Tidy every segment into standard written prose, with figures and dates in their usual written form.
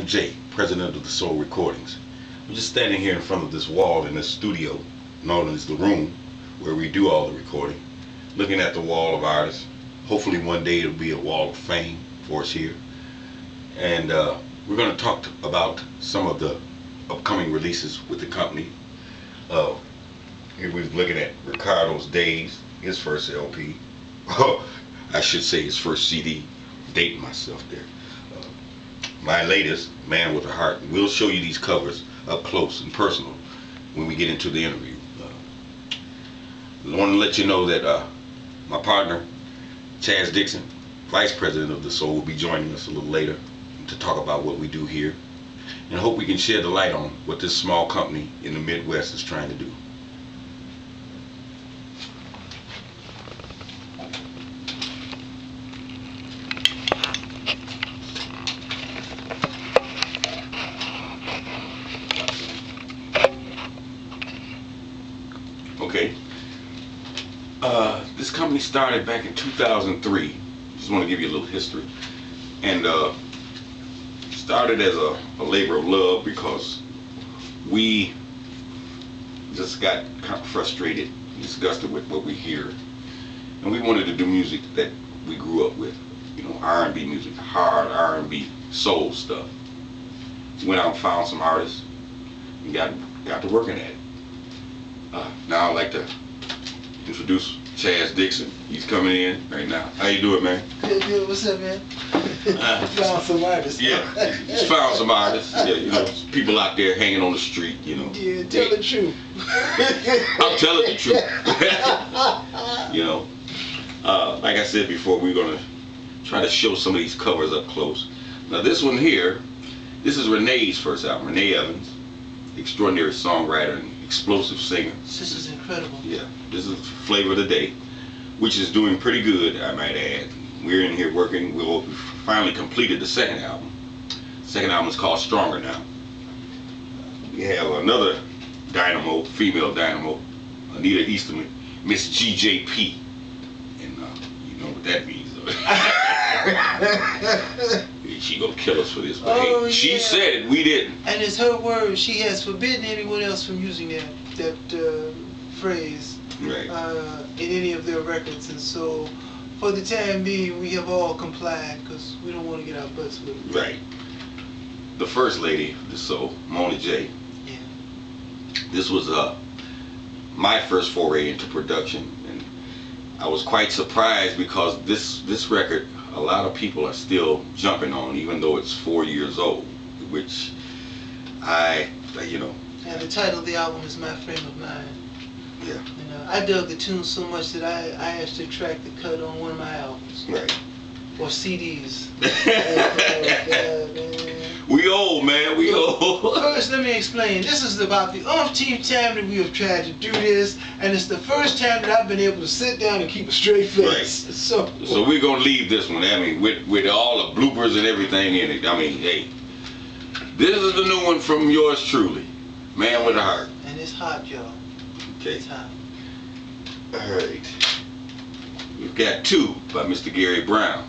I'm Jay, president of Dasoul Recordings. I'm just standing here in front of this wall in this studio, known as the room, where we do all the recording, looking at the wall of artists. Hopefully one day it'll be a wall of fame for us here. And we're going to talk about some of the upcoming releases with the company. Here we're looking at Ricardo's Days, his first LP. I should say his first CD. Dating myself there. My latest, Man with a Heart. We'll show you these covers up close and personal when we get into the interview. I want to let you know that my partner, Chazz Dixon, vice president of Dasoul, will be joining us a little later to talk about what we do here, and hope we can shed the light on what this small company in the Midwest is trying to do. Okay, this company started back in 2003. Just want to give you a little history. And started as a labor of love because we just got kind of frustrated, disgusted with what we hear. And we wanted to do music that we grew up with. You know, R&B music, hard R&B, soul stuff. Went out and found some artists and got to working at it. Now I'd like to introduce Chazz Dixon. He's coming in right now. How you doing, man? Good. What's up, man? Found some artists. Yeah, just found some artists. Yeah, you know, people out there hanging on the street. You know. Yeah, tell the truth. I'm telling the truth. You know, like I said before, we're gonna try to show some of these covers up close. Now this one here, this is Renee's first album. Renee Evans, extraordinary songwriter and explosive singer. This is incredible. Yeah, this is Flavor of the Day, which is doing pretty good, I might add. We're in here working. We finally completed the second album. The second album is called Stronger now. We have another dynamo, female dynamo, Anita Easterman, Miss GJP, and you know what that means. She gonna kill us for this, but hey, she said it, we didn't. And it's her word. She has forbidden anyone else from using that phrase right. In any of their records, and so for the time being, we have all complied because we don't want to get our butts with it. Right. The first lady, so Mona J. Yeah. This was my first foray into production, and I was quite surprised because this record, a lot of people are still jumping on, even though it's 4 years old, which you know. And the title of the album is My Frame of Mind. Yeah. And I dug the tune so much that I actually tracked the cut on one of my albums. Right. Or CDs. We old, man. We old. First, let me explain. This is about the umpteenth time that we have tried to do this, and it's the first time that I've been able to sit down and keep a straight face. Right. So we're gonna leave this one. I mean, with all the bloopers and everything in it. I mean, hey, this is the new one from yours truly, Man with a Heart. And it's hot, y'all. Okay. It's hot. All right. We've got Two by Mr. Gary Brown.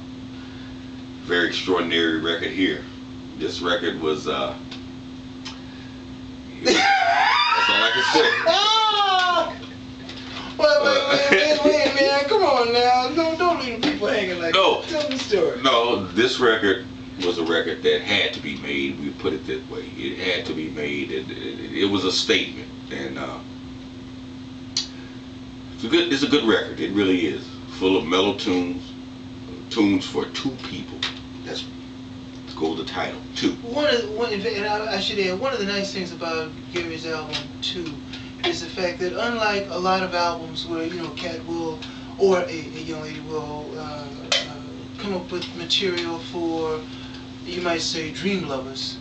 Very extraordinary record here. This record was, that's all I can say. Wait, man, come on now. Don't leave the people hanging like that. Tell the story. No, this record was a record that had to be made. We put it that way. It had to be made. It was a statement, and it's a good record. It really is. Full of mellow tunes for two people. Let's go with the title, Two. And I should add, one of the nice things about Gary's album, Two, is the fact that unlike a lot of albums where, you know, Cat will, or a young lady will come up with material for, you might say, dream lovers,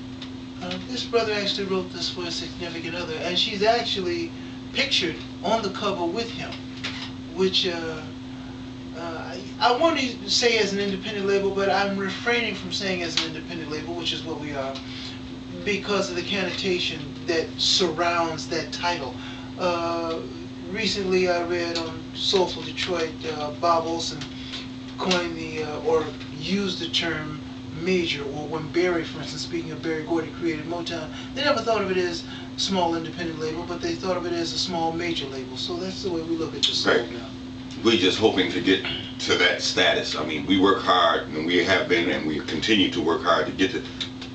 this brother actually wrote this for a significant other, and she's actually pictured on the cover with him, which I want to say as an independent label, but I'm refraining from saying as an independent label, which is what we are, because of the connotation that surrounds that title. Recently I read on Soulful Detroit, Bob Olson coined or used the term major, or when Barry, for instance, speaking of Barry Gordy, created Motown, they never thought of it as small independent label, but they thought of it as a small major label. So that's the way we look at Dasoul Right. now. We're just hoping to get to that status. I mean, we work hard, and we have been, and we continue to work hard to get to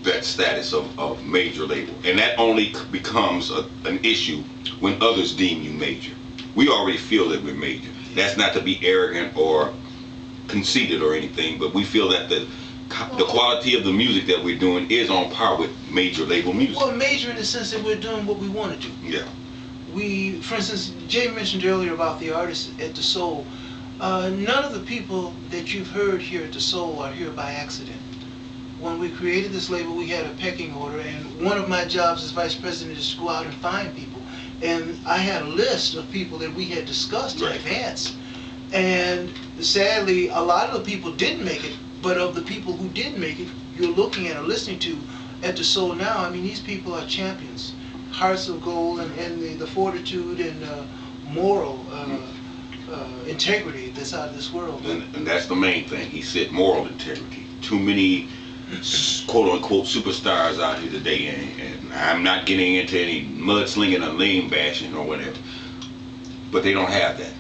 that status of major label. And that only becomes an issue when others deem you major. We already feel that we're major. That's not to be arrogant or conceited or anything, but we feel that the quality of the music that we're doing is on par with major label music. Well, major in the sense that we're doing what we want to do. Yeah. We, for instance, Jay mentioned earlier about the artists at Dasoul. None of the people that you've heard here at Dasoul are here by accident. When we created this label, we had a pecking order, and one of my jobs as vice president is to go out and find people. And I had a list of people that we had discussed in advance. And sadly, a lot of the people didn't make it, but of the people who did make it, you're looking at or listening to at Dasoul now, I mean, these people are champions. Hearts of gold, and the fortitude and moral integrity that's out of this world. And that's the main thing. He said moral integrity. Too many quote-unquote superstars out here today, and I'm not getting into any mudslinging or lame bashing or whatever, but they don't have that.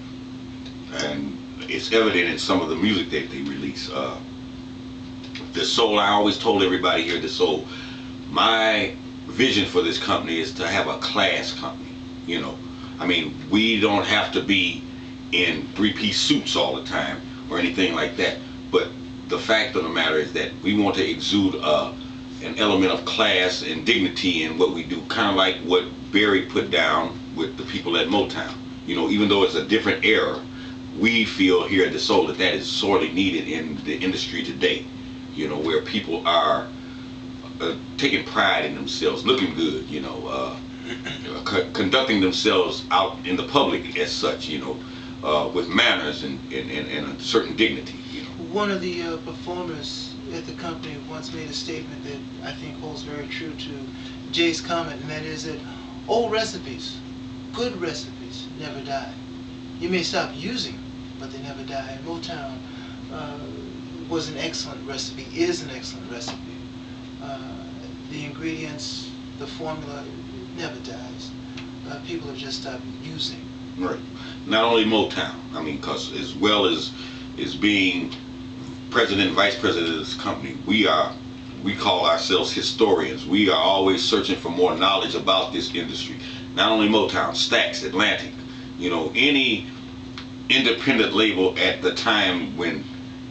And it's evident in some of the music that they release. Dasoul, I always told everybody here at Dasoul, my vision for this company is to have a class company. You know, I mean, we don't have to be in three-piece suits all the time or anything like that, but the fact of the matter is that we want to exude an element of class and dignity in what we do, kind of like what Barry put down with the people at Motown. You know, even though it's a different era, we feel here at Dasoul that that is sorely needed in the industry today. You know, where people are taking pride in themselves, looking good, you know, conducting themselves out in the public as such, you know, with manners and a certain dignity, you know. One of the performers at the company once made a statement that I think holds very true to Jay's comment, and that is that old recipes, good recipes, never die. You may stop using them, but they never die. And Motown was an excellent recipe, is an excellent recipe. The ingredients, the formula never dies. People have just stopped using. Right. Not only Motown, I mean, because as well as being president and vice president of this company, we call ourselves historians. We are always searching for more knowledge about this industry. Not only Motown, Stax, Atlantic, you know, any independent label at the time when,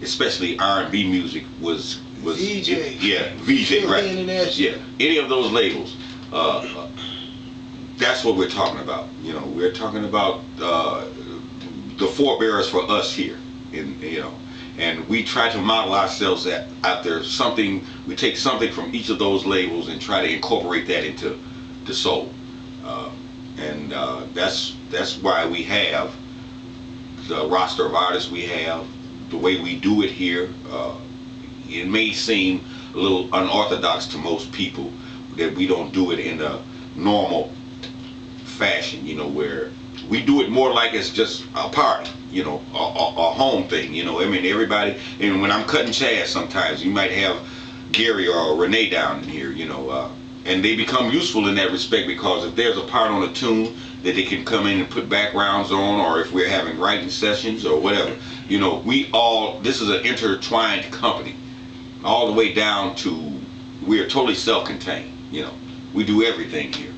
especially R&B music was VJ. Yeah, VJ, right. Yeah, any of those labels. That's what we're talking about. You know, we're talking about the forebearers for us here, you know, and we try to model ourselves out there. We take something from each of those labels and try to incorporate that into Dasoul, and that's why we have the roster of artists we have, the way we do it here. It may seem a little unorthodox to most people that we don't do it in a normal fashion, you know, where we do it more like it's just a party, you know, a home thing, you know. I mean, everybody, and when I'm cutting Chazz, sometimes you might have Gary or Renee down in here, you know, and they become useful in that respect, because if there's a part on a tune that they can come in and put backgrounds on, or if we're having writing sessions or whatever, you know, this is an intertwined company, all the way down to, we're totally self-contained, you know. We do everything here.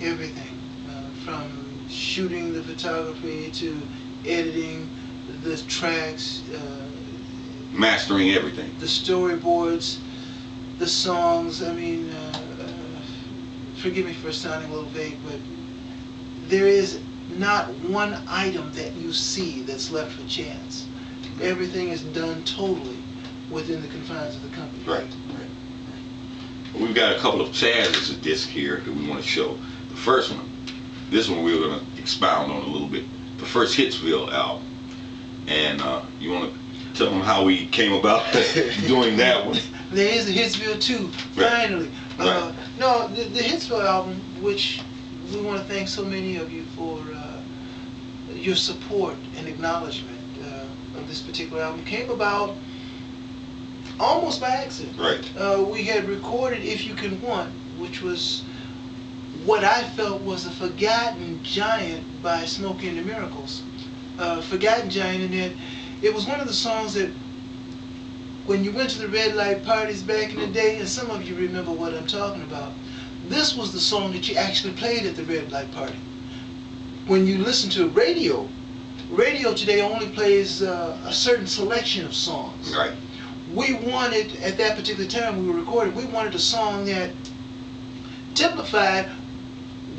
Everything. From shooting the photography to editing the tracks, mastering everything, the storyboards, the songs. I mean, forgive me for sounding a little vague, but there is not one item that you see that's left for chance. Everything is done totally within the confines of the company. Right. We've got a couple of Chazz's discs here that we want to show. The first one, this one we're going to expound on a little bit. The first Hitsville album. And you want to tell them how we came about doing that one? There is a Hitsville 2, finally. Right. No, the Hitsville album, which we want to thank so many of you for your support and acknowledgement of this particular album, came about almost by accident. Right. We had recorded If You Can Want, which was what I felt was a forgotten giant by Smokey and the Miracles. Forgotten giant in that it was one of the songs that when you went to the red light parties back in the day, and some of you remember what I'm talking about, this was the song that you actually played at the red light party. When you listen to radio today only plays a certain selection of songs. Right. We wanted, at that particular time we were recording, we wanted a song that typified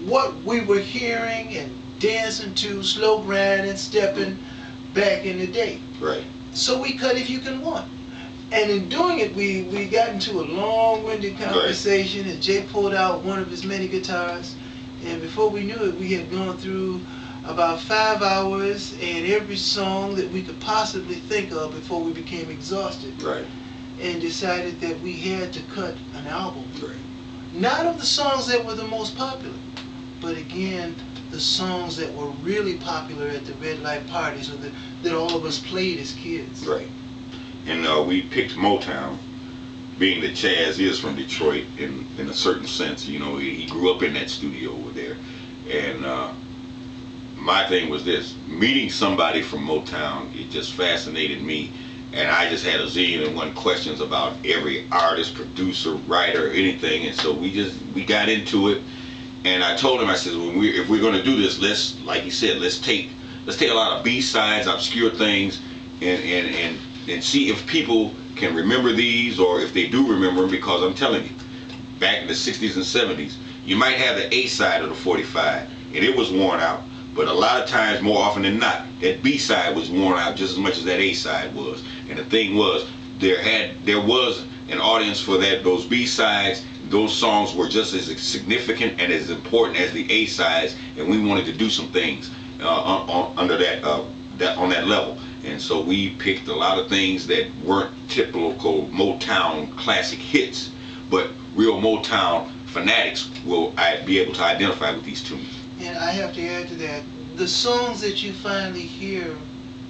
what we were hearing and dancing to, slow grinding, stepping back in the day. Right. So we cut If You Can Want. And in doing it, we got into a long-winded conversation, and Jay pulled out one of his many guitars, and before we knew it, we had gone through about 5 hours and every song that we could possibly think of before we became exhausted. Right. And decided that we had to cut an album. Right. Not of the songs that were the most popular, but again, the songs that were really popular at the red light parties, or that all of us played as kids. Right. And we picked Motown, being that Chazz is from Detroit in a certain sense. You know, he grew up in that studio over there. And my thing was this: meeting somebody from Motown, it just fascinated me. And I just had a zillion and one questions about every artist, producer, writer, anything. And so we got into it. And I told him, I said, if we're going to do this, let's, like he said, let's take a lot of B-sides, obscure things, and see if people can remember these, or if they do remember them. Because I'm telling you, back in the 60s and 70s, you might have the A-side of the 45, and it was worn out. But a lot of times, more often than not, that B-side was worn out just as much as that A-side was. And the thing was, there was an audience for those B-sides. Those songs were just as significant and as important as the A-sides, and we wanted to do some things on that level. And so we picked a lot of things that weren't typical Motown classic hits, but real Motown fanatics will be able to identify with these tunes. And I have to add to that, the songs that you finally hear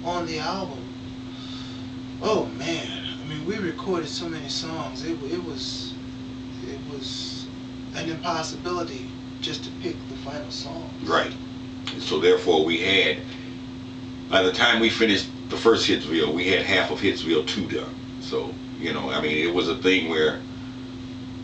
on the album, oh man, I mean, we recorded so many songs. It was an impossibility just to pick the final song. Right. And so therefore we had, by the time we finished the first Hitsville, we had half of Hitsville 2 done. So, you know, I mean, it was a thing where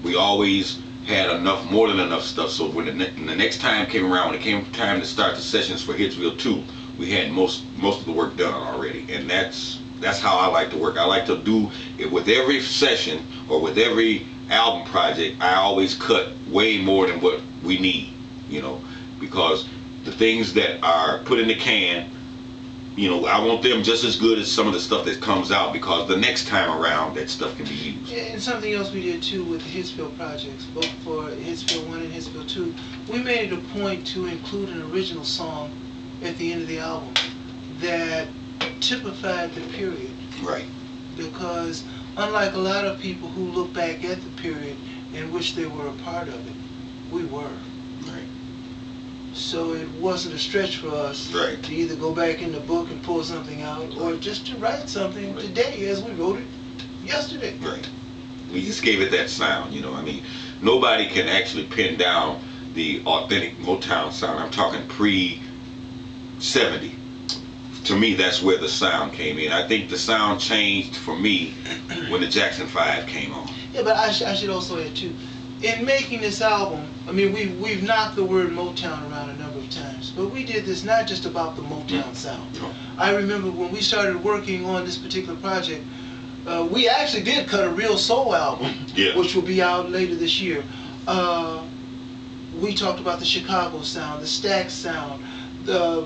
we always had enough, more than enough stuff. So when the next time came around, when it came time to start the sessions for Hitsville 2, we had most of the work done already. And that's how I like to work. I like to do it with every session, or with every album project. I always cut way more than what we need, you know, because the things that are put in the can, you know, I want them just as good as some of the stuff that comes out, because the next time around that stuff can be used. And something else we did too with the Hitsville projects, both for Hitsville 1 and Hitsville 2, we made it a point to include an original song at the end of the album that typified the period. Right. Because unlike a lot of people who look back at the period and wish they were a part of it, we were. Right. So it wasn't a stretch for us Right. to either go back in the book and pull something out, or just to write something Right. today as we wrote it yesterday. Right. We just gave it that sound, you know. I mean, nobody can actually pin down the authentic Motown sound. I'm talking pre-70. To me, that's where the sound came in. I think the sound changed for me when the Jackson 5 came on. Yeah, but I should also add too, in making this album, I mean, we've knocked the word Motown around a number of times, but we did this not just about the Motown sound. No. I remember when we started working on this particular project, we actually did cut a real soul album, Yeah. which will be out later this year. We talked about the Chicago sound, the Stax sound, the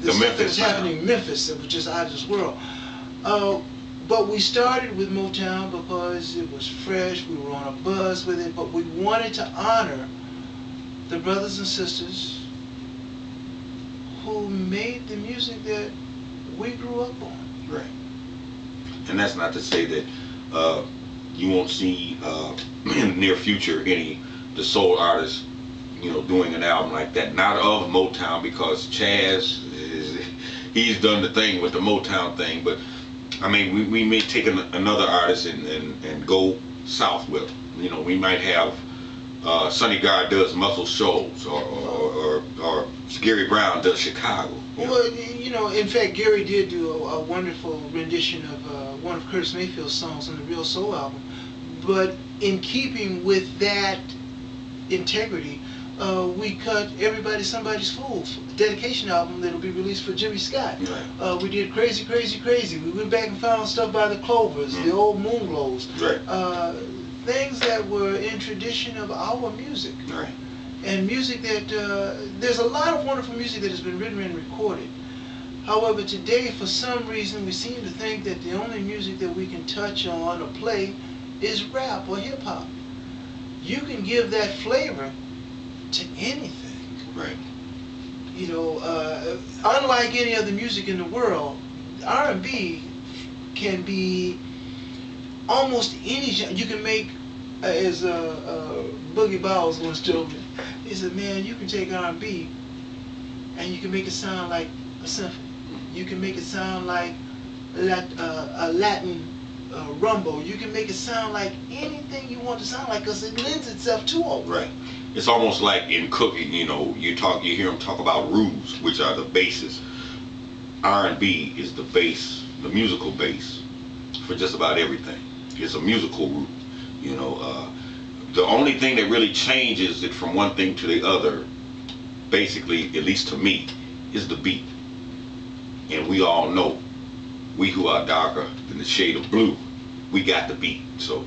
stuff that was happening in Memphis. It was just out of this world. But we started with Motown because it was fresh, we were on a buzz with it, but we wanted to honor the brothers and sisters who made the music that we grew up on. Right. And that's not to say that you won't see in the near future any Dasoul artists, you know, doing an album like that. Not of Motown, because Chazz he's done the thing with the Motown thing, but I mean, we may take another artist and go south with them. You know, we might have Sonny Garr does Muscle Shoals, or Gary Brown does Chicago. Well, you know, in fact, Gary did do a wonderful rendition of one of Curtis Mayfield's songs on the Real Soul album. But in keeping with that integrity, we cut Everybody Somebody's Fool, dedication album that'll be released for Jimmy Scott. Right. We did Crazy, Crazy, Crazy. We went back and found stuff by the Clovers, the old Moonglows. Right. Things that were in tradition of our music. Right. And music that, there's a lot of wonderful music that has been written and recorded. However, today, for some reason, we seem to think that the only music that we can touch on or play is rap or hip-hop. You can give that flavor to anything. Right. You know, unlike any other music in the world, R&B can be almost any genre. You can make, as Boogie Bowles once told me, he said, man, you can take R&B and you can make it sound like a symphony. You can make it sound like a Latin rumbo. You can make it sound like anything you want to sound like, because it lends itself to all. Right. It's almost like in cooking, you know, you hear them talk about roux, which are the bases. R&B is the base, the musical base for just about everything. It's a musical root, you know. The only thing that really changes it from one thing to the other, basically, at least to me, is the beat. And we all know, we who are darker than the shade of blue, we got the beat. So,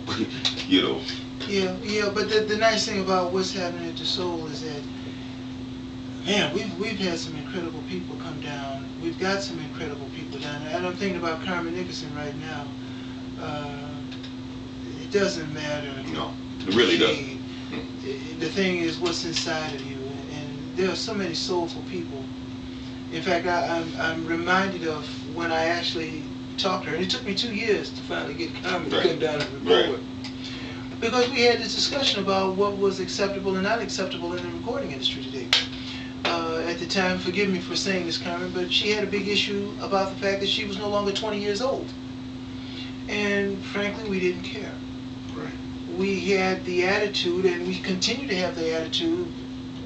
you know. Yeah, but the nice thing about what's happening at Dasoul is that, man, we've had some incredible people come down. We've got some incredible people down there. And I'm thinking about Carmen Nicholson right now. It doesn't matter. No, it really doesn't. The thing is what's inside of you. And there are so many soulful people. In fact, I'm reminded of when I actually talked to her. And it took me 2 years to finally get Carmen to come down and record. Right. Because we had this discussion about what was acceptable and not acceptable in the recording industry today. At the time, forgive me for saying this, Carmen, but she had a big issue about the fact that she was no longer 20 years old. And frankly, we didn't care. Right. We had the attitude, and we continue to have the attitude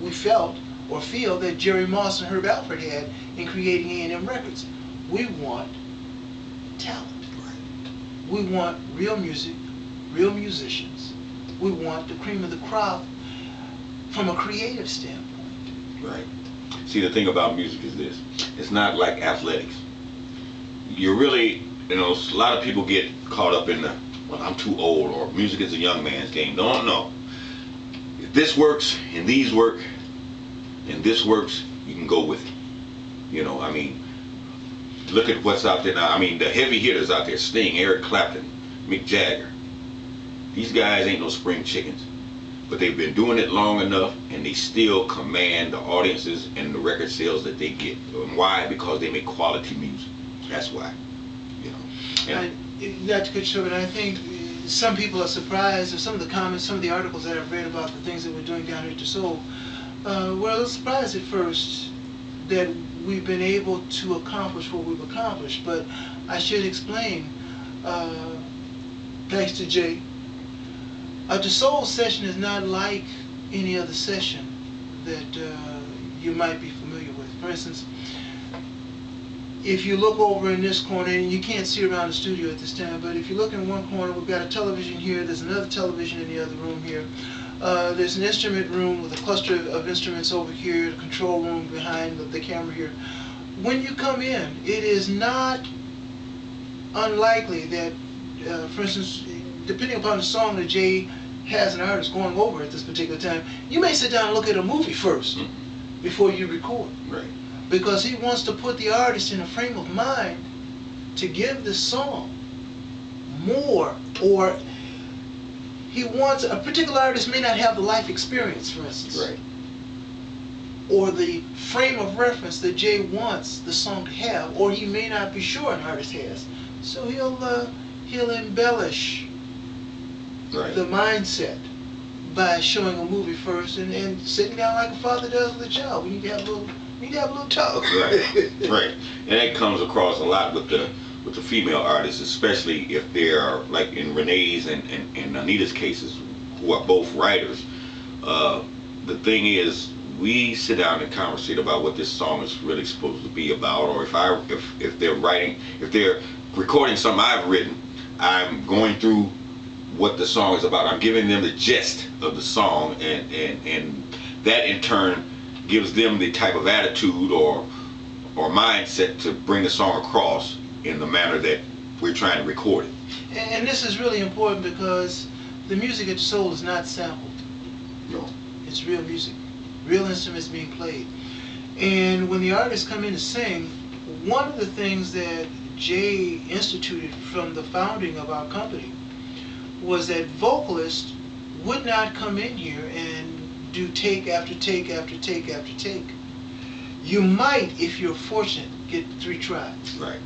we felt or feel that Jerry Moss and Herb Alford had in creating A&M Records. We want talent. Right. We want real music, real musicians. We want the cream of the crop from a creative standpoint. Right. See, the thing about music is this. It's not like athletics. You're really, you know, a lot of people get caught up in the, well, I'm too old, or music is a young man's game. No. If this works, and these work, and this works, you can go with it. You know, I mean, look at what's out there now. I mean, the heavy hitters out there, Sting, Eric Clapton, Mick Jagger. These guys ain't no spring chickens. But they've been doing it long enough, and they still command the audiences and the record sales that they get. And why? Because they make quality music. That's why. You know. Not to cut you short, but I think some people are surprised, or some of the comments, some of the articles that I've read about the things that we're doing down here at Dasoul, were a little surprised at first that we've been able to accomplish what we've accomplished. But I should explain, thanks to Jay, a Dasoul session is not like any other session that you might be familiar with. For instance, if you look over in this corner, and you can't see around the studio at this time, but if you look in one corner, we've got a television here, there's another television in the other room here. There's an instrument room with a cluster of instruments over here, the control room behind the camera here. When you come in, it is not unlikely that, for instance, depending upon the song that Jay has an artist going over at this particular time, you may sit down and look at a movie first before you record. Right. Because he wants to put the artist in a frame of mind to give the song more, or he wants, a particular artist may not have the life experience, for instance. Right. Or the frame of reference that Jay wants the song to have, or he may not be sure an artist has. So he'll embellish the mindset by showing a movie first, and sitting down like a father does with a child. We need to have a little talk. Right. Right. And that comes across a lot with with the female artists, especially if they are like in Renee's and Anita's cases, who are both writers. The thing is, we sit down and conversate about what this song is really supposed to be about, or if they're writing, if they're recording something I've written, I'm going through what the song is about. I'm giving them the gist of the song, and that in turn gives them the type of attitude or mindset to bring the song across in the manner that we're trying to record it. And this is really important because the music at Dasoul is not sampled. No. It's real music, real instruments being played. And when the artists come in to sing, one of the things that Jay instituted from the founding of our company was that vocalists would not come in here and do take after take after take after take. You might, if you're fortunate, get 3 tries. Right.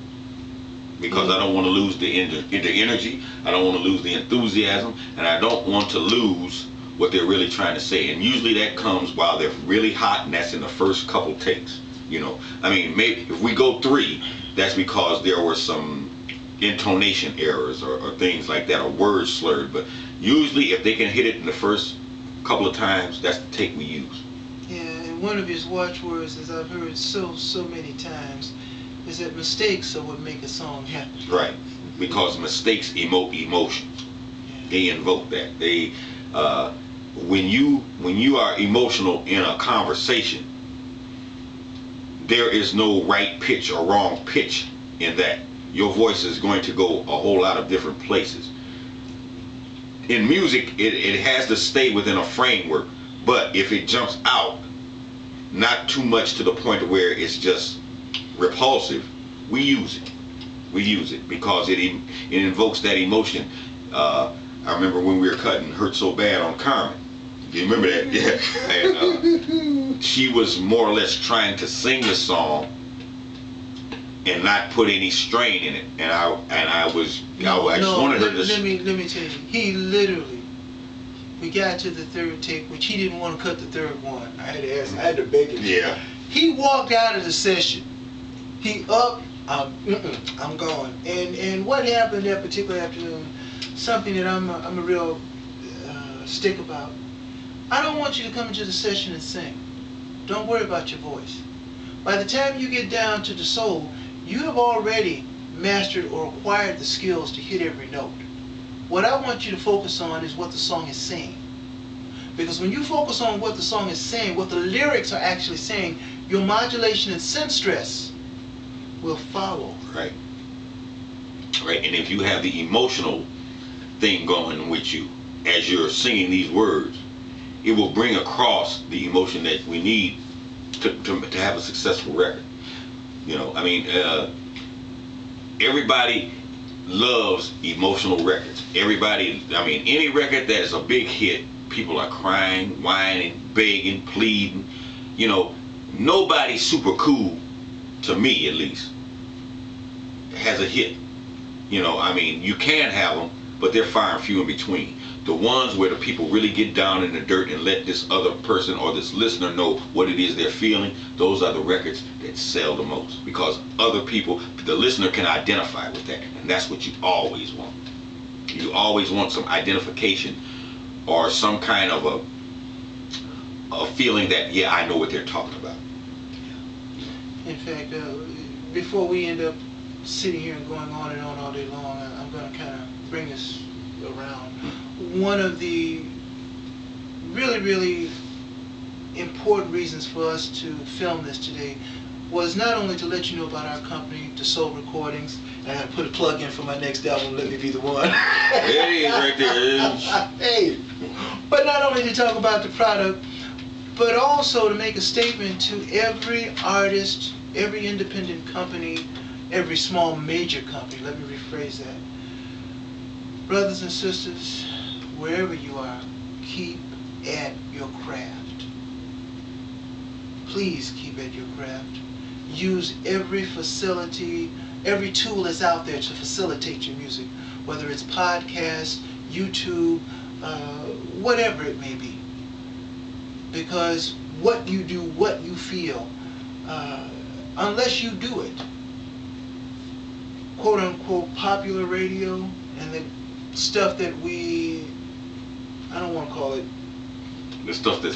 Because I don't want to lose the energy, I don't want to lose the enthusiasm, and I don't want to lose what they're really trying to say. And usually that comes while they're really hot, and that's in the first couple takes. You know, I mean, maybe if we go 3, that's because there were some intonation errors or things like that, or words slurred. But usually if they can hit it in the first couple of times, that's the take we use. Yeah, and one of his watchwords, as I've heard so many times, is that mistakes are what make a song happen. Right, because mistakes emote emotions. They invoke that. They, when you are emotional in a conversation, there is no right pitch or wrong pitch in that. Your voice is going to go a whole lot of different places. In music, it has to stay within a framework, but if it jumps out, not too much to the point where it's just repulsive, we use it. We use it because it invokes that emotion. I remember when we were cutting Hurt So Bad on Carmen. Do you remember that? Yeah. And she was more or less trying to sing the song and not put any strain in it. And I just wanted her to. Let me tell you, he literally, we got to the 3rd take, which he didn't want to cut the 3rd one. I had to beg him. Yeah. He walked out of the session. He up, I'm gone. And what happened that particular afternoon, something that I'm a real stick about. I don't want you to come into the session and sing. Don't worry about your voice. By the time you get down to Dasoul, you have already mastered or acquired the skills to hit every note. What I want you to focus on is what the song is saying. Because when you focus on what the song is saying, what the lyrics are actually saying, your modulation and sense stress will follow. Right. Right. And if you have the emotional thing going with you as you're singing these words, it will bring across the emotion that we need to have a successful record. You know, I mean, everybody loves emotional records. Everybody, I mean, any record that is a big hit, people are crying, whining, begging, pleading. You know, nobody super cool, to me at least, has a hit. You know, I mean, you can have them, but they're far and few in between. The ones where the people really get down in the dirt and let this other person or this listener know what it is they're feeling, those are the records that sell the most, because other people, the listener, can identify with that, and that's what you always want. You always want some identification or some kind of a feeling that, yeah, I know what they're talking about. In fact, before we end up sitting here and going on and on all day long, I'm going to kind of bring this around. One of the really important reasons for us to film this today was not only to let you know about our company, Dasoul Recordings, and I put a plug in for my next album, Let Me Be the One. Hey, right there. Hey, but not only to talk about the product, but also to make a statement to every artist, every independent company, every small major company. Let me rephrase that. Brothers and sisters, wherever you are, keep at your craft. Please keep at your craft. Use every facility, every tool that's out there to facilitate your music, whether it's podcast, YouTube, whatever it may be. Because what you do, what you feel, unless you do it, quote-unquote popular radio and the stuff that I don't want to call it, the stuff that's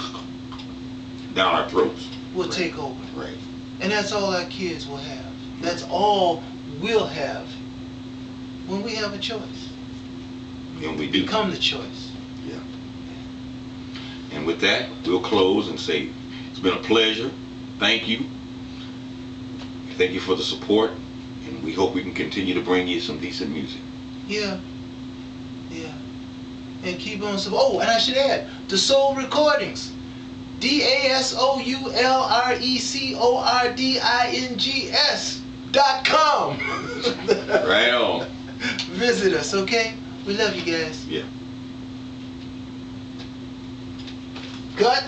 down our throats will take over. Right. And that's all our kids will have. That's all we'll have when we have a choice. And we do. Become the choice. Yeah. And with that, we'll close and say it's been a pleasure. Thank you. Thank you for the support. And we hope we can continue to bring you some decent music. Yeah. Yeah. And keep on. Oh, and I should add, Dasoul Recordings. DasoulRecordings.com. Right on. Visit us, okay? We love you guys. Yeah. Cut.